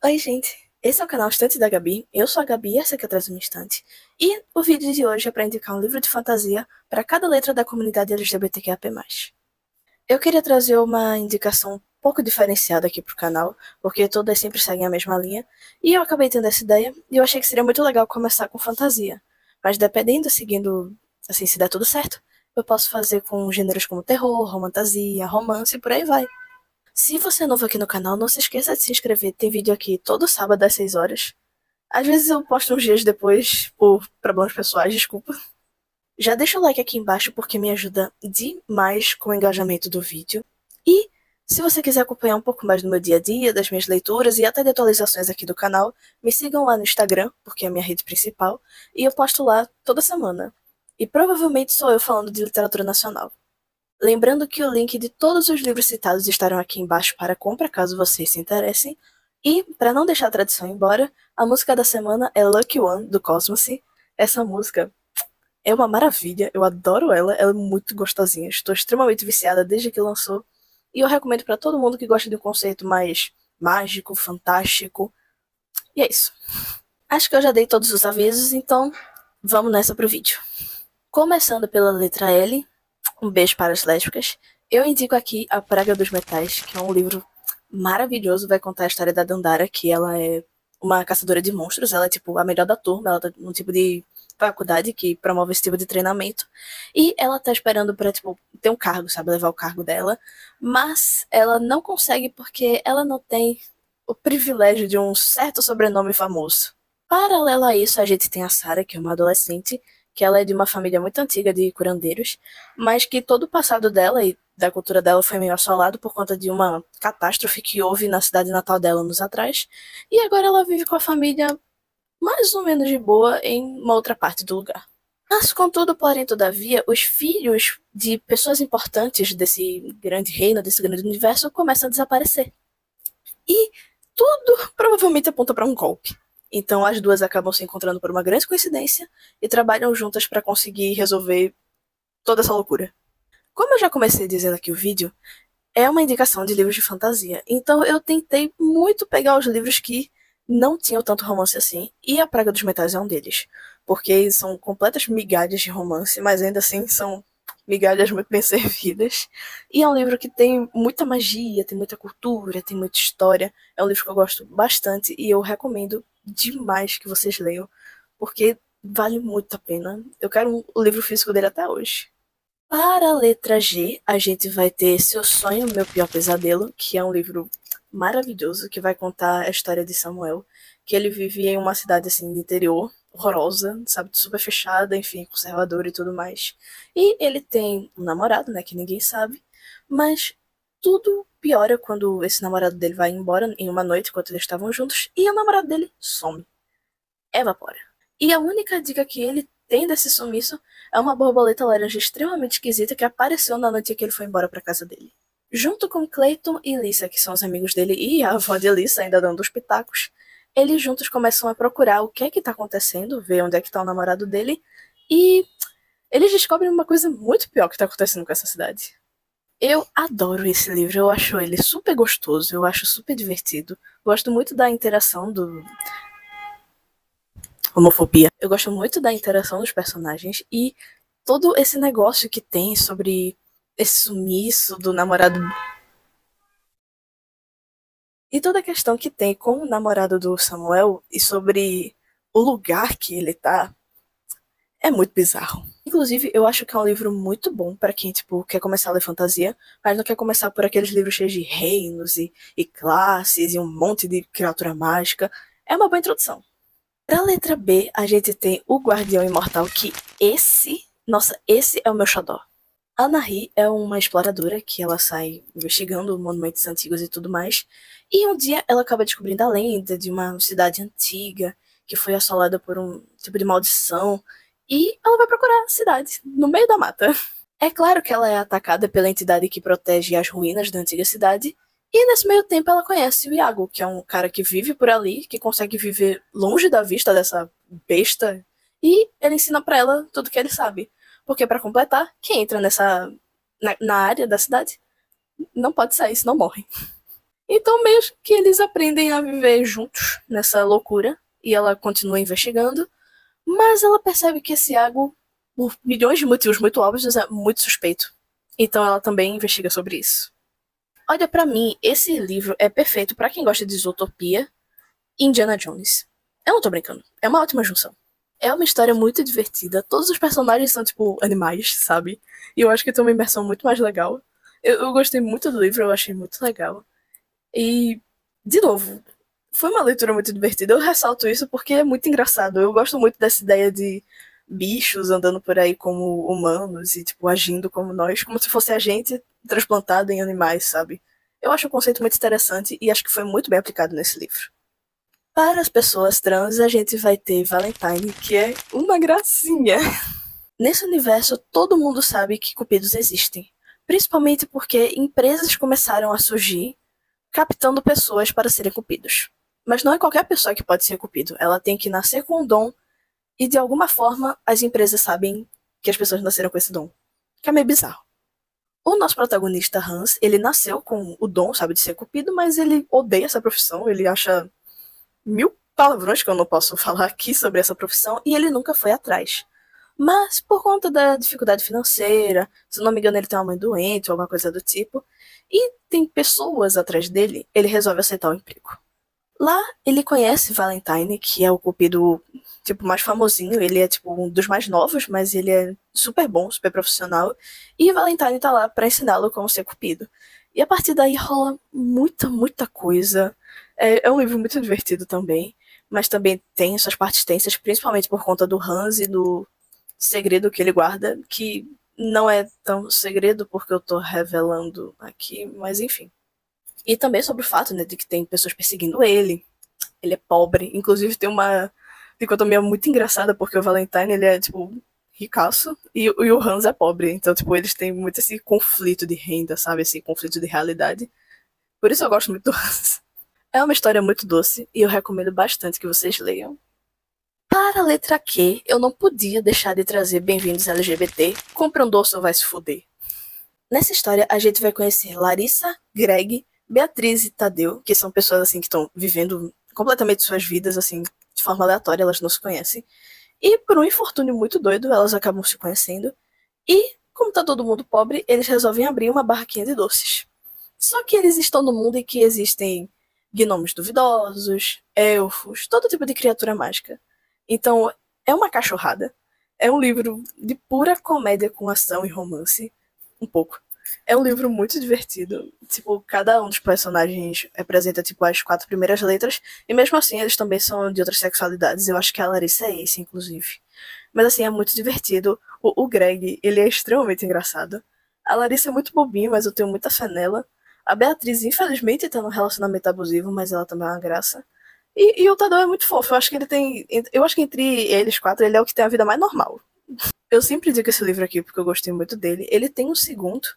Oi, gente. Esse é o canal Estante da Gabi. Eu sou a Gabi e essa aqui é Traz uma Estante. E o vídeo de hoje é para indicar um livro de fantasia para cada letra da comunidade LGBTQIA+. Eu queria trazer uma indicação um pouco diferenciada aqui pro canal, porque todas sempre seguem a mesma linha, e eu acabei tendo essa ideia, e eu achei que seria muito legal começar com fantasia. Mas dependendo, seguindo, assim, se der tudo certo, eu posso fazer com gêneros como terror, romantasia, romance e por aí vai. Se você é novo aqui no canal, não se esqueça de se inscrever. Tem vídeo aqui todo sábado às 6 horas. Às vezes eu posto uns dias depois, por problemas pessoais, desculpa. Já deixa o like aqui embaixo porque me ajuda demais com o engajamento do vídeo. E se você quiser acompanhar um pouco mais do meu dia a dia, das minhas leituras e até de atualizações aqui do canal, me sigam lá no Instagram, porque é a minha rede principal, e eu posto lá toda semana. E provavelmente sou eu falando de literatura nacional. Lembrando que o link de todos os livros citados estarão aqui embaixo para compra, caso vocês se interessem. E, para não deixar a tradição embora, a música da semana é Lucky One, do Cosmos. Essa música é uma maravilha, eu adoro ela é muito gostosinha. Estou extremamente viciada desde que lançou. E eu recomendo para todo mundo que gosta de um conceito mais mágico, fantástico. E é isso. Acho que eu já dei todos os avisos, então vamos nessa pro vídeo. Começando pela letra L, um beijo para as lésbicas. Eu indico aqui A Praga dos Metais, que é um livro maravilhoso. Vai contar a história da Dandara, que ela é uma caçadora de monstros. Ela é, tipo, a melhor da turma. Ela tá num tipo de faculdade que promove esse tipo de treinamento. E ela tá esperando pra, tipo, ter um cargo, sabe? Levar o cargo dela. Mas ela não consegue porque ela não tem o privilégio de um certo sobrenome famoso. Paralelo a isso, a gente tem a Sarah, que é uma adolescente, que ela é de uma família muito antiga de curandeiros, mas que todo o passado dela e da cultura dela foi meio assolado por conta de uma catástrofe que houve na cidade natal dela anos atrás, e agora ela vive com a família mais ou menos de boa em uma outra parte do lugar. Mas, contudo, porém, todavia, os filhos de pessoas importantes desse grande reino, desse grande universo, começam a desaparecer. E tudo provavelmente aponta para um golpe. Então as duas acabam se encontrando por uma grande coincidência e trabalham juntas para conseguir resolver toda essa loucura. Como eu já comecei dizendo aqui o vídeo, é uma indicação de livros de fantasia. Então eu tentei muito pegar os livros que não tinham tanto romance assim, e A Praga dos Metais é um deles. Porque são completas migalhas de romance, mas ainda assim são migalhas muito bem servidas. E é um livro que tem muita magia, tem muita cultura, tem muita história. É um livro que eu gosto bastante e eu recomendo demais que vocês leiam, porque vale muito a pena. Eu quero o livro físico dele até hoje. Para a letra G, a gente vai ter Seu Sonho, Meu Pior Pesadelo, que é um livro maravilhoso que vai contar a história de Samuel, que ele vive em uma cidade assim de interior, horrorosa, sabe, super fechada, enfim, conservadora e tudo mais. E ele tem um namorado, né, que ninguém sabe, mas tudo piora quando esse namorado dele vai embora em uma noite enquanto eles estavam juntos e o namorado dele some, evapora. E a única dica que ele tem desse sumiço é uma borboleta laranja extremamente esquisita que apareceu na noite que ele foi embora para casa dele. Junto com Clayton e Lisa, que são os amigos dele, e a avó de Lisa ainda dando os pitacos, eles juntos começam a procurar o que é que tá acontecendo, ver onde é que tá o namorado dele, e eles descobrem uma coisa muito pior que tá acontecendo com essa cidade. Eu adoro esse livro, eu acho ele super gostoso, eu acho super divertido. Gosto muito da interação do, homofobia. Eu gosto muito da interação dos personagens e todo esse negócio que tem sobre esse sumiço do namorado e toda a questão que tem com o namorado do Samuel e sobre o lugar que ele tá é muito bizarro. Inclusive, eu acho que é um livro muito bom para quem, tipo, quer começar a ler fantasia, mas não quer começar por aqueles livros cheios de reinos e classes e um monte de criatura mágica. É uma boa introdução. Pra letra B, a gente tem o Guardião Imortal, que nossa, esse é o meu xodó. A Anahi é uma exploradora que ela sai investigando monumentos antigos e tudo mais, e um dia ela acaba descobrindo a lenda de uma cidade antiga que foi assolada por um tipo de maldição, e ela vai procurar a cidade, no meio da mata. É claro que ela é atacada pela entidade que protege as ruínas da antiga cidade, e nesse meio tempo ela conhece o Iago, que é um cara que vive por ali, que consegue viver longe da vista dessa besta, e ele ensina pra ela tudo que ele sabe. Porque pra completar, quem entra na área da cidade não pode sair, senão morre. Então, meio que eles aprendem a viver juntos nessa loucura, e ela continua investigando, mas ela percebe que esse Iago, por milhões de motivos muito óbvios, é muito suspeito. Então ela também investiga sobre isso. Olha, pra mim, esse livro é perfeito pra quem gosta de Isotopia e Indiana Jones. Eu não tô brincando, é uma ótima junção. É uma história muito divertida, todos os personagens são, tipo, animais, sabe? E eu acho que tem uma imersão muito mais legal. Eu gostei muito do livro, eu achei muito legal. E, de novo, foi uma leitura muito divertida. Eu ressalto isso porque é muito engraçado. Eu gosto muito dessa ideia de bichos andando por aí como humanos e, tipo, agindo como nós, como se fosse a gente transplantado em animais, sabe? Eu acho o conceito muito interessante e acho que foi muito bem aplicado nesse livro. Para as pessoas trans, a gente vai ter Valentine, que é uma gracinha. Nesse universo, todo mundo sabe que cupidos existem, principalmente porque empresas começaram a surgir captando pessoas para serem cupidos. Mas não é qualquer pessoa que pode ser cupido, ela tem que nascer com um dom e de alguma forma as empresas sabem que as pessoas nasceram com esse dom, que é meio bizarro. O nosso protagonista Hans, ele nasceu com o dom, sabe, de ser cupido, mas ele odeia essa profissão, ele acha mil palavrões que eu não posso falar aqui sobre essa profissão e ele nunca foi atrás. Mas por conta da dificuldade financeira, se não me engano, ele tem uma mãe doente ou alguma coisa do tipo, e tem pessoas atrás dele, ele resolve aceitar o emprego. Lá ele conhece Valentine, que é o cupido tipo mais famosinho, ele é tipo um dos mais novos, mas ele é super bom, super profissional, e Valentine tá lá para ensiná-lo como ser cupido. E a partir daí rola muita coisa. É um livro muito divertido também, mas também tem suas partes tensas, principalmente por conta do Hans e do segredo que ele guarda, que não é tão segredo porque eu tô revelando aqui, mas enfim. E também sobre o fato, né, de que tem pessoas perseguindo ele. Ele é pobre. Inclusive tem uma dicotomia muito engraçada, porque o Valentine, ele é, tipo, ricaço e o Hans é pobre. Então, tipo, eles têm muito esse conflito de renda, sabe? Esse conflito de realidade. Por isso eu gosto muito do Hans. É uma história muito doce e eu recomendo bastante que vocês leiam. Para a letra Q, eu não podia deixar de trazer Bem-vindos LGBT, Compra um Doce ou Vai Se Fuder. Nessa história, a gente vai conhecer Larissa, Greg, Beatriz e Tadeu, que são pessoas assim que estão vivendo completamente suas vidas assim de forma aleatória, elas não se conhecem. E por um infortúnio muito doido, elas acabam se conhecendo. E, como tá todo mundo pobre, eles resolvem abrir uma barraquinha de doces. Só que eles estão no mundo em que existem gnomos duvidosos, elfos, todo tipo de criatura mágica. Então, é uma cachorrada. É um livro de pura comédia com ação e romance. Um pouco. É um livro muito divertido. Tipo, cada um dos personagens representa, tipo, as quatro primeiras letras. E mesmo assim, eles também são de outras sexualidades. Eu acho que a Larissa é esse, inclusive. Mas assim, é muito divertido. O Greg, ele é extremamente engraçado. A Larissa é muito bobinha, mas eu tenho muita fé nela. A Beatriz, infelizmente, tá num relacionamento abusivo, mas ela também é uma graça. E o Tadeu é muito fofo. Eu acho que ele tem. Eu acho que entre eles quatro, ele é o que tem a vida mais normal. Eu sempre digo esse livro aqui porque eu gostei muito dele. Ele tem um segundo,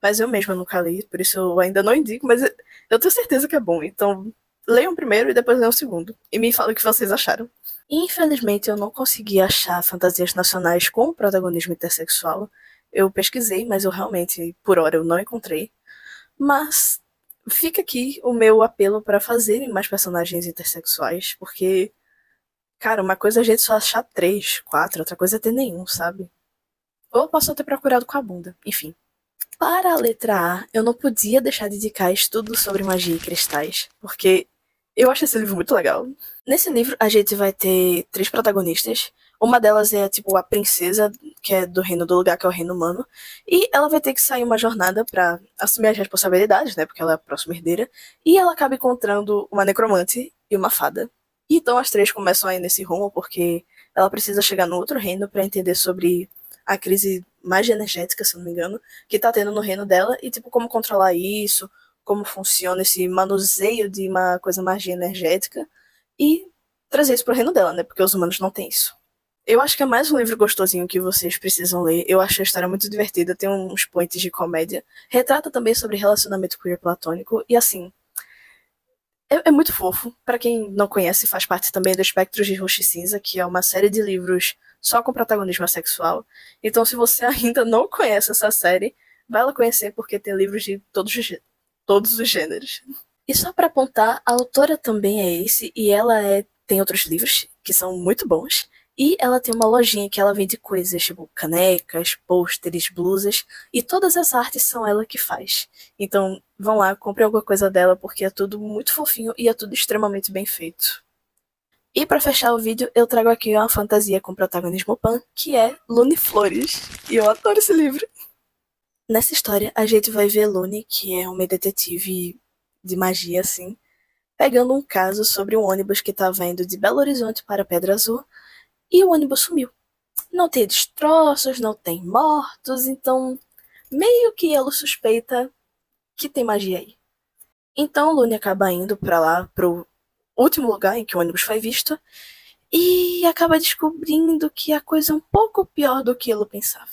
mas eu mesma nunca li, por isso eu ainda não indico, mas eu tenho certeza que é bom. Então, leiam o primeiro e depois leiam o segundo. E me falem o que vocês acharam. Infelizmente, eu não consegui achar fantasias nacionais com protagonismo intersexual. Eu pesquisei, mas eu realmente, por hora, eu não encontrei. Mas fica aqui o meu apelo para fazerem mais personagens intersexuais, porque, cara, uma coisa é a gente só achar três, quatro, outra coisa é ter nenhum, sabe? Ou eu posso ter procurado com a bunda, enfim. Para a letra A, eu não podia deixar de indicar estudo sobre magia e cristais, porque eu acho esse livro muito legal. Nesse livro, a gente vai ter três protagonistas. Uma delas é, tipo, a princesa, que é do reino do lugar, que é o reino humano. E ela vai ter que sair uma jornada pra assumir as responsabilidades, né? Porque ela é a próxima herdeira. E ela acaba encontrando uma necromante e uma fada. E então as três começam a ir nesse rumo, porque ela precisa chegar no outro reino pra entender sobre a crise magia energética, se não me engano, que tá tendo no reino dela. E, tipo, como controlar isso, como funciona esse manuseio de uma coisa magia energética e trazer isso pro reino dela, né? Porque os humanos não têm isso. Eu acho que é mais um livro gostosinho que vocês precisam ler. Eu acho a história muito divertida, tem uns points de comédia. Retrata também sobre relacionamento queer platônico e assim, é muito fofo. Para quem não conhece, faz parte também do Espectros de Roxo e Cinza, que é uma série de livros só com protagonismo sexual. Então, se você ainda não conhece essa série, vai lá conhecer porque tem livros de todos os gêneros. E só pra apontar, a autora também é Ace, e tem outros livros que são muito bons. E ela tem uma lojinha que ela vende coisas, tipo canecas, pôsteres, blusas, e todas as artes são ela que faz. Então, vão lá, compre alguma coisa dela, porque é tudo muito fofinho e é tudo extremamente bem feito. E pra fechar o vídeo, eu trago aqui uma fantasia com protagonismo pan, que é Lune Flores. E eu adoro esse livro. Nessa história, a gente vai ver Lune, que é uma detetive de magia, assim, pegando um caso sobre um ônibus que estava indo de Belo Horizonte para Pedra Azul, e o ônibus sumiu. Não tem destroços, não tem mortos, então meio que ela suspeita que tem magia aí. Então Lune acaba indo pra lá, pro último lugar em que o ônibus foi visto, e acaba descobrindo que a coisa é um pouco pior do que ele pensava.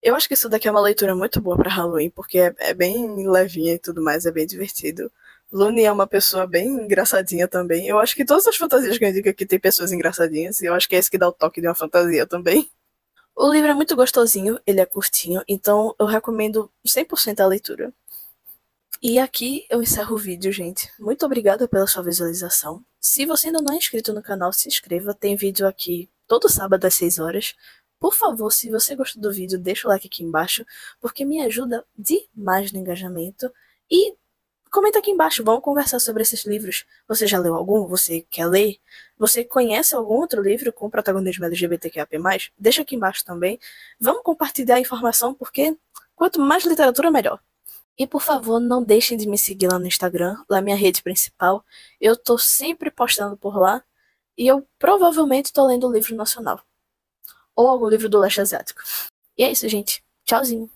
Eu acho que isso daqui é uma leitura muito boa pra Halloween, porque é bem levinha e tudo mais, é bem divertido. Lune é uma pessoa bem engraçadinha também. Eu acho que todas as fantasias que eu indico aqui tem pessoas engraçadinhas, e eu acho que é isso que dá o toque de uma fantasia também. O livro é muito gostosinho, ele é curtinho, então eu recomendo 100% a leitura. E aqui eu encerro o vídeo, gente. Muito obrigada pela sua visualização. Se você ainda não é inscrito no canal, se inscreva. Tem vídeo aqui todo sábado às 6 horas. Por favor, se você gostou do vídeo, deixa o like aqui embaixo, porque me ajuda demais no engajamento. E comenta aqui embaixo, vamos conversar sobre esses livros. Você já leu algum? Você quer ler? Você conhece algum outro livro com protagonismo LGBTQIA+? Deixa aqui embaixo também. Vamos compartilhar a informação, porque quanto mais literatura, melhor. E por favor, não deixem de me seguir lá no Instagram, lá é minha rede principal. Eu tô sempre postando por lá. E eu provavelmente tô lendo o livro nacional. Ou algum livro do leste asiático. E é isso, gente. Tchauzinho.